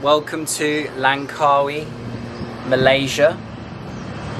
Welcome to Langkawi, Malaysia.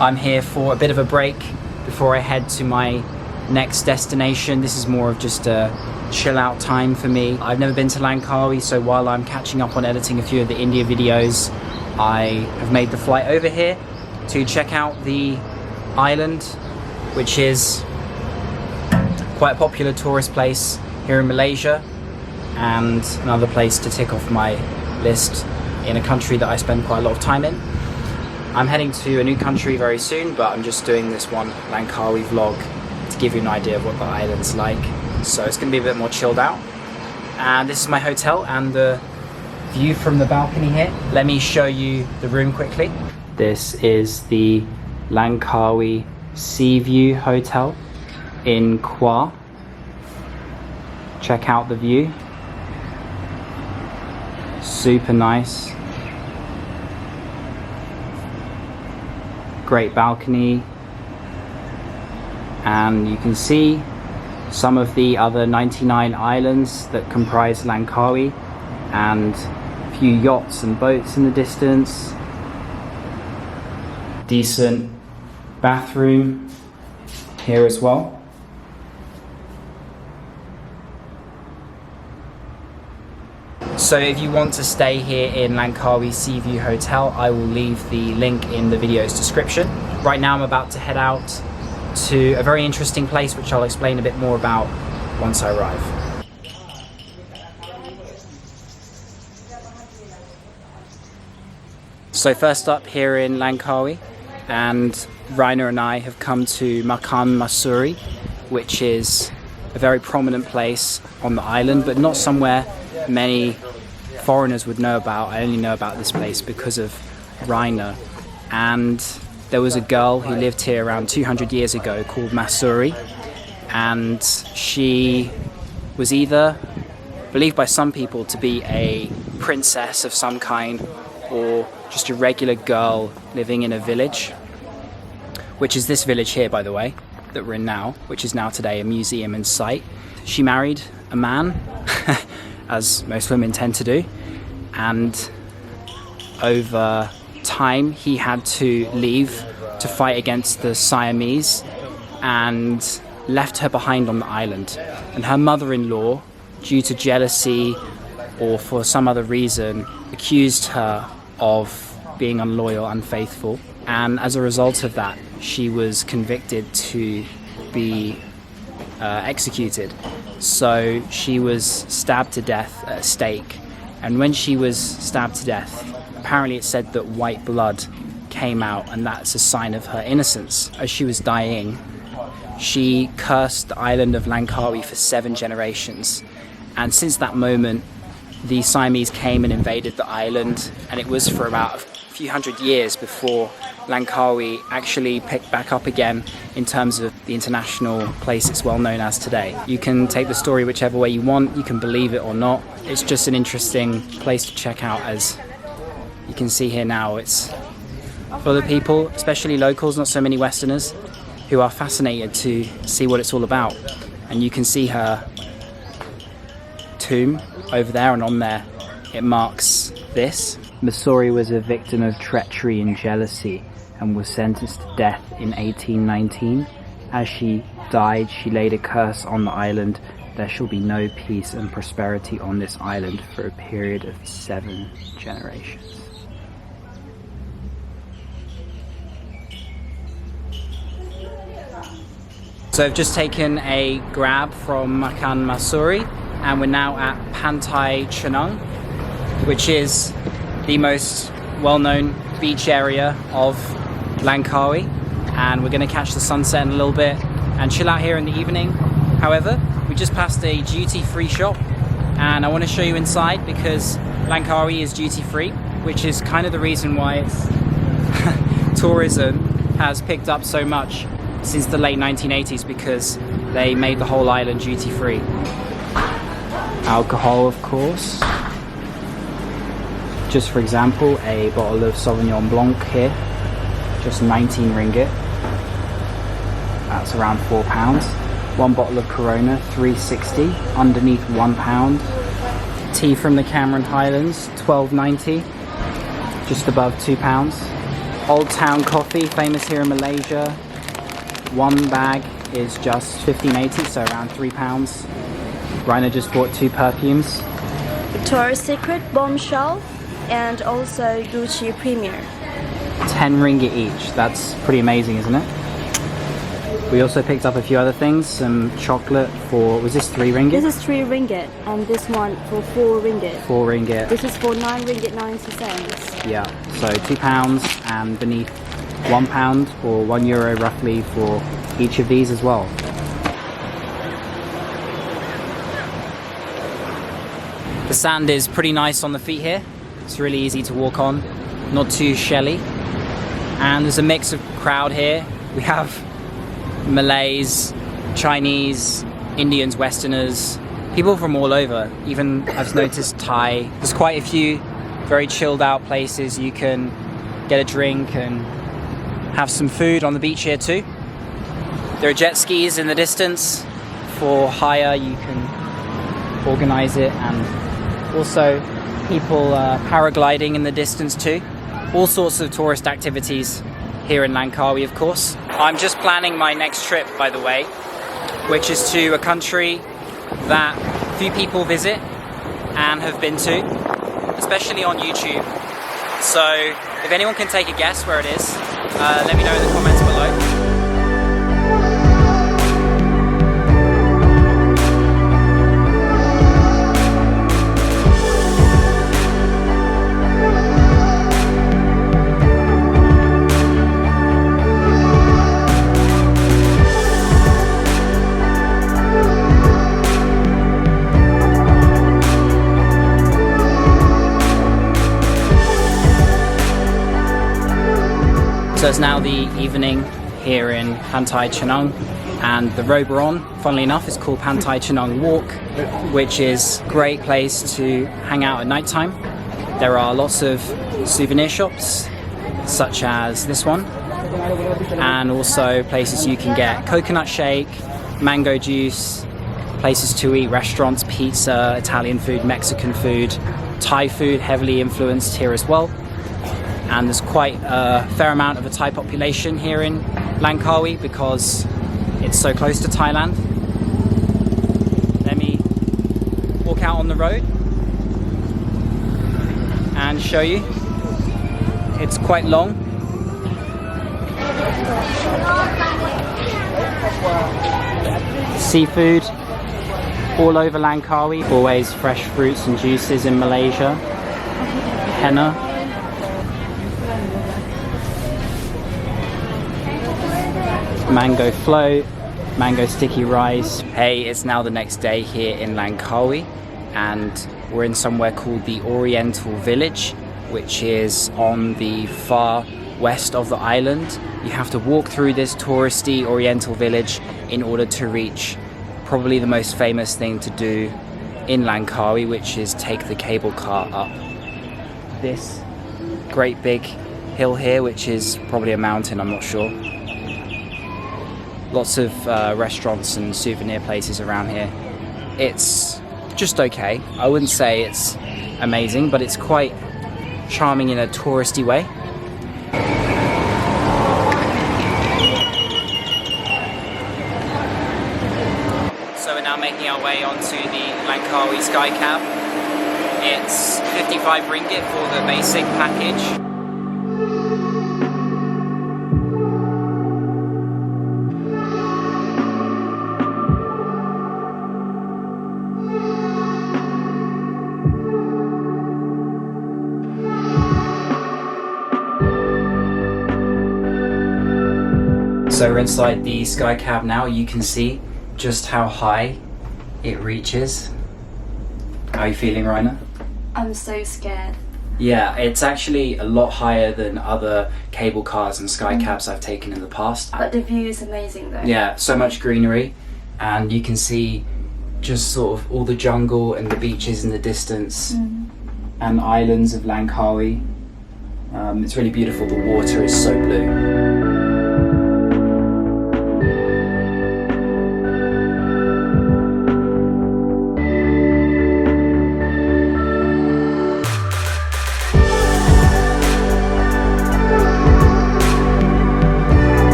I'm here for a bit of a break before I head to my next destination. This is more of just a chill out time for me. I've never been to Langkawi, so while I'm catching up on editing a few of the India videos, I have made the flight over here to check out the island, which is quite a popular tourist place here in Malaysia, and another place to tick off my list in a country that I spend quite a lot of time in. I'm heading to a new country very soon, but I'm just doing this one Langkawi vlog to give you an idea of what the island's like. So it's going to be a bit more chilled out. And this is my hotel and the view from the balcony here. Let me show you the room quickly. This is the Langkawi Seaview Hotel in Kuala. Check out the view. Super nice. Great balcony. And you can see some of the other 99 islands that comprise Langkawi, and a few yachts and boats in the distance. Decent bathroom here as well. So if you want to stay here in Langkawi Seaview Hotel, I will leave the link in the video's description. Right now I'm about to head out to a very interesting place, which I'll explain a bit more about once I arrive. So first up here in Langkawi, and Rainer and I have come to Makan Mahsuri, which is a very prominent place on the island, but not somewhere many foreigners would know about. I only know about this place because of Rainer. And there was a girl who lived here around 200 years ago called Mahsuri, and she was either believed by some people to be a princess of some kind, or just a regular girl living in a village, which is this village here, by the way, that we're in now, which is now today a museum and site. She married a man, as most women tend to do, and over time he had to leave to fight against the Siamese and left her behind on the island. And her mother-in-law, due to jealousy or for some other reason, accused her of being unloyal, unfaithful, and as a result of that she was convicted to be executed. So she was stabbed to death at a stake, and when she was stabbed to death, apparently it said that white blood came out, and that's a sign of her innocence. As she was dying, she cursed the island of Langkawi for 7 generations, and since that moment the Siamese came and invaded the island, and it was for about a few hundred years before Langkawi actually picked back up again in terms of the international place it's well known as today. You can take the story whichever way you want, you can believe it or not. It's just an interesting place to check out. As you can see here now, it's full of people, especially locals, not so many Westerners, who are fascinated to see what it's all about. And you can see her tomb over there, and on there it marks this. Mahsuri was a victim of treachery and jealousy and was sentenced to death in 1819. As she died, she laid a curse on the island: there shall be no peace and prosperity on this island for a period of 7 generations. So I've just taken a grab from Makan Mahsuri, and we're now at Pantai Cenang, which is the most well-known beach area of Langkawi, and we're going to catch the sunset in a little bit and chill out here in the evening. However, we just passed a duty-free shop, and I want to show you inside because Langkawi is duty-free, which is kind of the reason why it's tourism has picked up so much since the late 1980s, because they made the whole island duty-free. Alcohol, of course. Just for example, a bottle of Sauvignon Blanc here, just 19 ringgit. That's around £4. One bottle of Corona, 3.60, underneath £1. Tea from the Cameron Highlands, $12.90, just above £2. Old Town coffee, famous here in Malaysia. One bag is just $15.80, so around £3. Rainer just bought 2 perfumes. Victoria's Secret Bombshell and also Gucci Premier. 10 ringgit each. That's pretty amazing, isn't it? We also picked up a few other things. Some chocolate for, was this 3 ringgit? This is 3 ringgit and this one for 4 ringgit. 4 ringgit. This is for 9 ringgit 90 cents. Yeah, so £2 and beneath £1 or €1 roughly for each of these as well. The sand is pretty nice on the feet here. It's really easy to walk on, not too shelly. And there's a mix of crowd here. We have Malays, Chinese, Indians, Westerners, people from all over. Even I've noticed Thai. There's quite a few very chilled out places you can get a drink and have some food on the beach here too. There are jet skis in the distance for hire. You can organize it, and also people paragliding in the distance too. All sorts of tourist activities here in Langkawi, of course. I'm just planning my next trip, by the way, which is to a country that few people visit and have been to, especially on YouTube. So if anyone can take a guess where it is, let me know in the comments below. So it's now the evening here in Pantai Cenang, and the road we're on, funnily enough, is called Pantai Cenang Walk, which is a great place to hang out at night time. There are lots of souvenir shops, such as this one, and also places you can get coconut shake, mango juice, places to eat, restaurants, pizza, Italian food, Mexican food, Thai food, heavily influenced here as well. And there's quite a fair amount of a Thai population here in Langkawi because it's so close to Thailand. Let me walk out on the road and show you. It's quite long. Seafood all over Langkawi. Always fresh fruits and juices in Malaysia. Henna. Mango float, mango sticky rice. Hey, it's now the next day here in Langkawi, and we're in somewhere called the Oriental Village, which is on the far west of the island. You have to walk through this touristy Oriental Village in order to reach probably the most famous thing to do in Langkawi, which is take the cable car up this great big hill here, which is probably a mountain, I'm not sure. Lots of restaurants and souvenir places around here. It's just okay. I wouldn't say it's amazing, but it's quite charming in a touristy way. So we're now making our way onto the Langkawi SkyCab. It's 55 ringgit for the basic package. So we're inside the SkyCab now. You can see just how high it reaches. How are you feeling, Rainer? I'm so scared. Yeah, it's actually a lot higher than other cable cars and SkyCabs I've taken in the past. But the view is amazing though. Yeah, so much greenery, and you can see just sort of all the jungle and the beaches in the distance and islands of Langkawi. It's really beautiful. The water is so blue.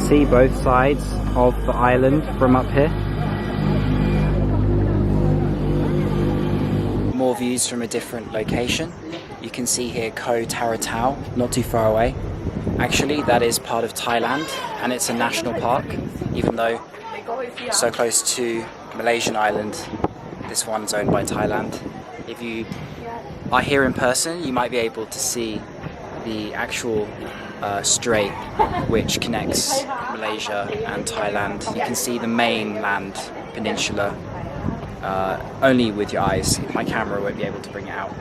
see both sides of the island from up here. More views from a different location. You can see here Koh Taratau, not too far away. Actually, that is part of Thailand, and it's a national park, even though so close to Malaysian island. This one's owned by Thailand. If you are here in person, you might be able to see the actual strait which connects Malaysia and Thailand. You can see the mainland peninsula only with your eyes. My camera won't be able to bring it out.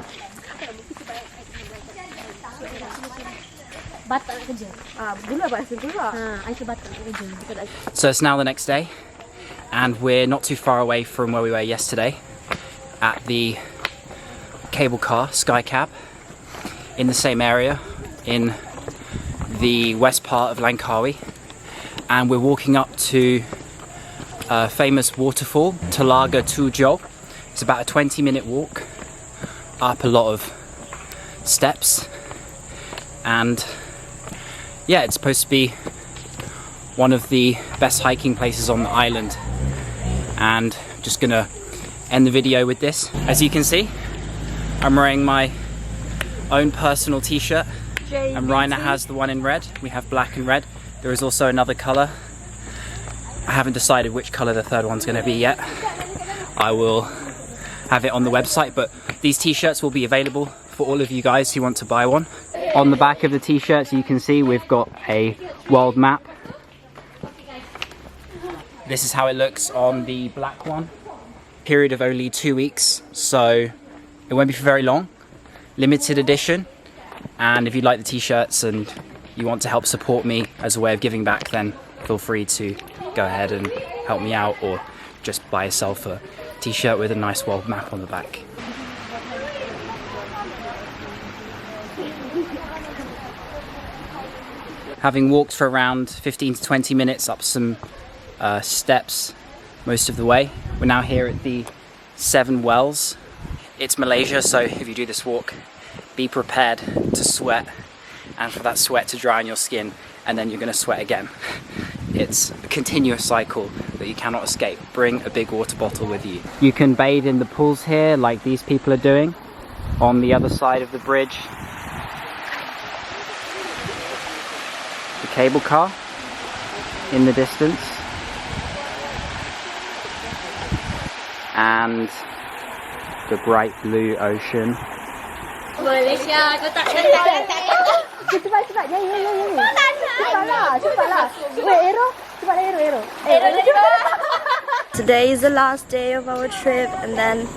So it's now the next day, and we're not too far away from where we were yesterday at the cable car SkyCab in the same area in the west part of Langkawi, and we're walking up to a famous waterfall, Telaga Tujoh. It's about a 20-minute walk up a lot of steps, and yeah, it's supposed to be one of the best hiking places on the island. And I'm just gonna end the video with this. As you can see, I'm wearing my own personal t-shirt, and Rainer has the one in red. We have black and red. There is also another colour. I haven't decided which colour the third one's going to be yet. I will have it on the website, but these t-shirts will be available for all of you guys who want to buy one. On the back of the t-shirts you can see we've got a world map. This is how it looks on the black one. Period of only 2 weeks, so it won't be for very long. Limited edition, and if you like the t-shirts and you want to help support me as a way of giving back, then feel free to go ahead and help me out, or just buy yourself a t-shirt with a nice world map on the back. Having walked for around 15 to 20 minutes up some steps most of the way, we're now here at the 7 wells. It's Malaysia, so if you do this walk, be prepared to sweat, and for that sweat to dry on your skin, and then you're going to sweat again. It's a continuous cycle that you cannot escape. Bring a big water bottle with you. You can bathe in the pools here like these people are doing on the other side of the bridge. The cable car in the distance, and the bright blue ocean. Malaysia, aku tak Cepat, nyanyi. Cepatlah. Wait, arrow. Today is the last day of our trip, and then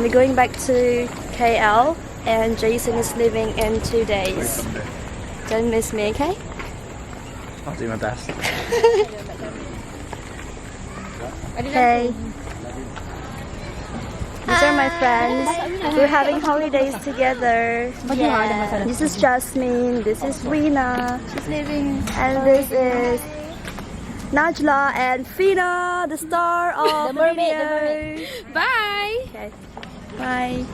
we're going back to KL, and Jason is leaving in 2 days. Don't miss me, okay? I'll do my best. Hey. These are my friends. We're having holidays together. Yeah. This is Jasmine. This is Rina. She's leaving. And this is Najla and Fina, the star of the video. Bye. Okay. Bye.